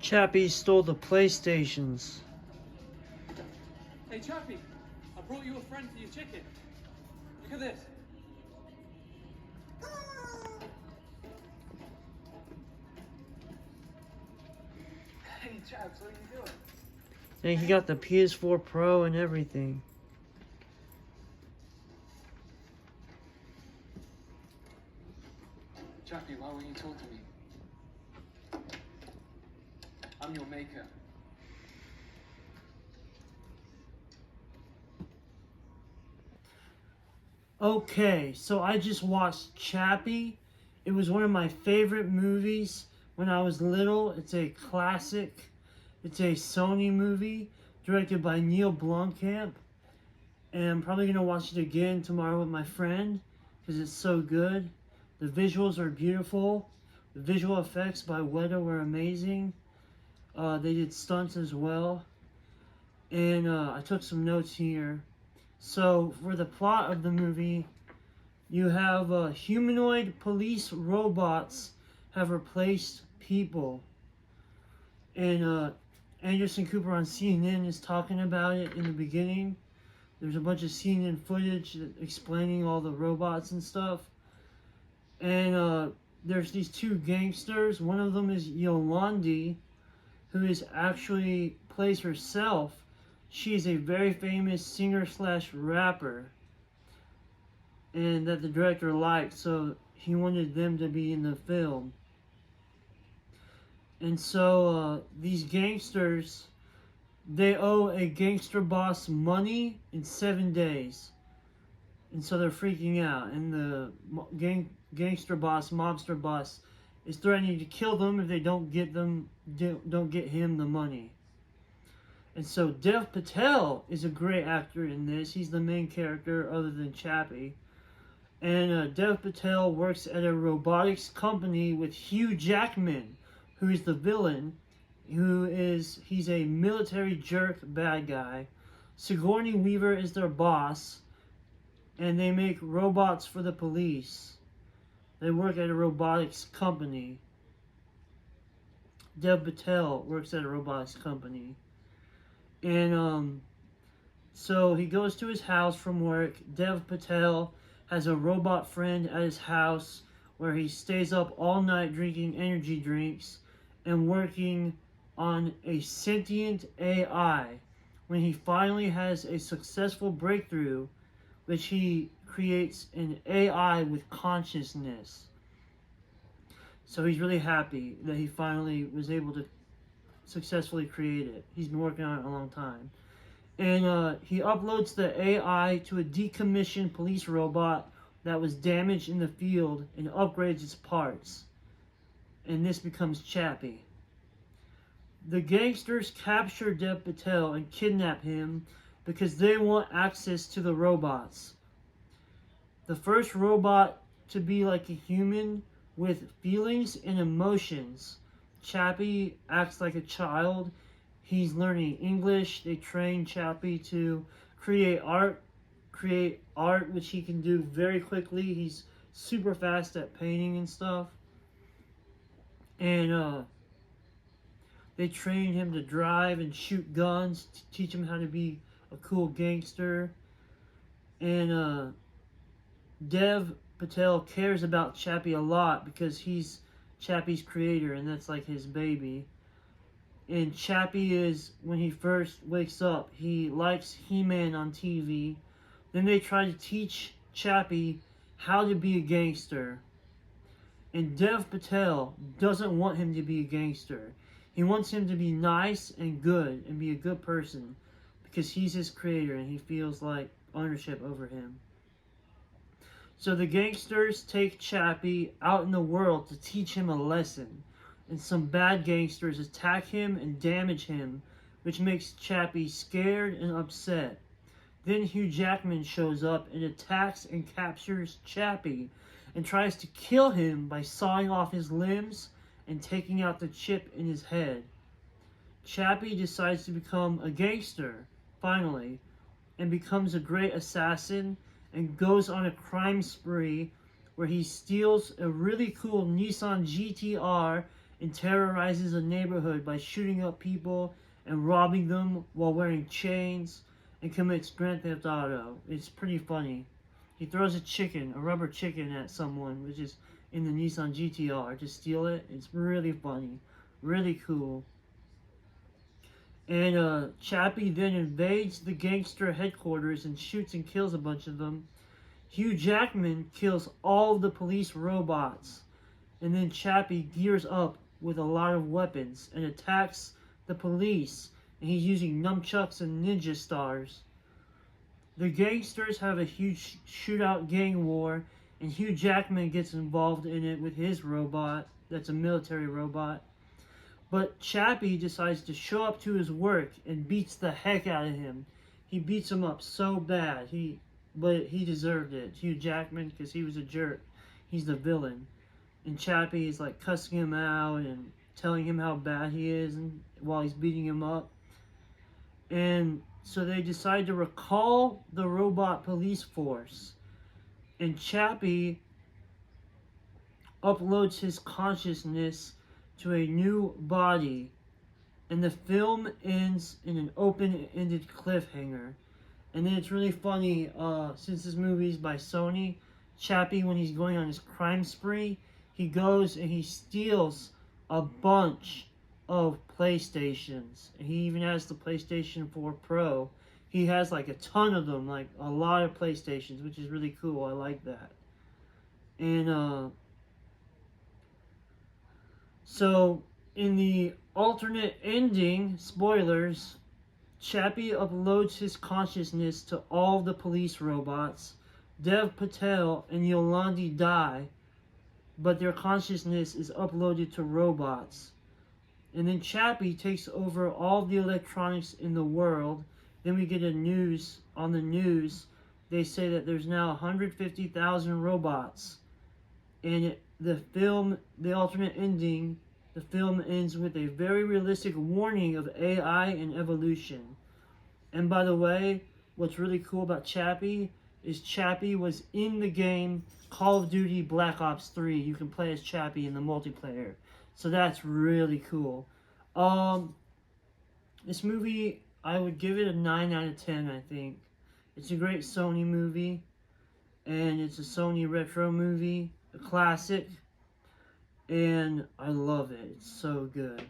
Chappie stole the PlayStations. Hey Chappie, I brought you a friend for your chicken. Look at this. Hey Chaps, what are you doing? And he got the PS4 Pro and everything. Chappie, why won't you talk to me? I'm your maker. Okay, so I just watched Chappie. It was one of my favorite movies when I was little. It's a classic. It's a Sony movie directed by Neil Blomkamp. And I'm probably going to watch it again tomorrow with my friend because it's so good. The visuals are beautiful. The visual effects by Weta were amazing. They did stunts as well. And I took some notes here. So, for the plot of the movie, you have humanoid police robots have replaced people. And Anderson Cooper on CNN is talking about it in the beginning. There's a bunch of CNN footage explaining all the robots and stuff. And there's these two gangsters. One of them is Yolandi, who is actually plays herself. She's a very famous singer/rapper, and that the director liked, so he wanted them to be in the film. And so these gangsters, they owe a gangster boss money in 7 days, and so they're freaking out. And the gangster boss, mobster boss, is threatening to kill them if they don't get him the money. And so Dev Patel is a great actor in this. He's the main character other than Chappie. And Dev Patel works at a robotics company with Hugh Jackman, who is the villain. He's a military jerk bad guy. Sigourney Weaver is their boss. And they make robots for the police. They work at a robotics company. Dev Patel works at a robotics company. And so he goes to his house from work. Dev Patel has a robot friend at his house where he stays up all night drinking energy drinks and working on a sentient AI. When he finally has a successful breakthrough, which he creates an AI with consciousness. So he's really happy that he finally was able to successfully create it. He's been working on it a long time. And he uploads the AI to a decommissioned police robot that was damaged in the field and upgrades its parts. And this becomes Chappie. The gangsters capture Dev Patel and kidnap him because they want access to the robots. The first robot to be like a human with feelings and emotions. Chappie acts like a child. He's learning English. They train Chappie to create art which he can do very quickly. He's super fast at painting and stuff. And they train him to drive and shoot guns to teach him how to be a cool gangster. And Dev Patel cares about Chappie a lot because he's Chappie's creator, and that's like his baby. And Chappie is, when he first wakes up, he likes He-Man on TV. Then they try to teach Chappie how to be a gangster. And Dev Patel doesn't want him to be a gangster. He wants him to be nice and good and be a good person because he's his creator and he feels like ownership over him. So the gangsters take Chappie out in the world to teach him a lesson. And some bad gangsters attack him and damage him, which makes Chappie scared and upset. Then Hugh Jackman shows up and attacks and captures Chappie and tries to kill him by sawing off his limbs and taking out the chip in his head. Chappie decides to become a gangster, finally, and becomes a great assassin and goes on a crime spree where he steals a really cool Nissan GTR and terrorizes a neighborhood by shooting up people and robbing them while wearing chains, and commits Grand Theft Auto. It's pretty funny. He throws a rubber chicken at someone, which is in the Nissan GTR, to steal it. It's really funny. Really cool. And Chappie then invades the gangster headquarters and shoots and kills a bunch of them. Hugh Jackman kills all of the police robots. And then Chappie gears up with a lot of weapons and attacks the police. And he's using nunchucks and ninja stars. The gangsters have a huge shootout gang war, and Hugh Jackman gets involved in it with his robot. That's a military robot. But Chappie decides to show up to his work and beats the heck out of him. He beats him up so bad. But he deserved it. Hugh Jackman, because he was a jerk. He's the villain. And Chappie is like cussing him out and telling him how bad he is and while he's beating him up. And so they decide to recall the robot police force. And Chappie uploads his consciousness to a new body. And the film ends in an open-ended cliffhanger. And then it's really funny, since this movie is by Sony, Chappie, when he's going on his crime spree, he goes and he steals a bunch of PlayStations. And he even has the PlayStation 4 Pro. He has like a ton of them, like a lot of PlayStations, which is really cool. I like that. And so in the alternate ending, spoilers, Chappie uploads his consciousness to all the police robots. Dev Patel and Yolandi die, but their consciousness is uploaded to robots. And then Chappie takes over all the electronics in the world. Then we get on the news, they say that there's now 150,000 robots. And the alternate ending, the film ends with a very realistic warning of AI and evolution. And by the way, what's really cool about Chappie is Chappie was in the game Call of Duty Black Ops 3. You can play as Chappie in the multiplayer. So that's really cool. This movie, I would give it a 9 out of 10, I think. It's a great Sony movie. And it's a Sony Retro Movie. A classic. And I love it. It's so good.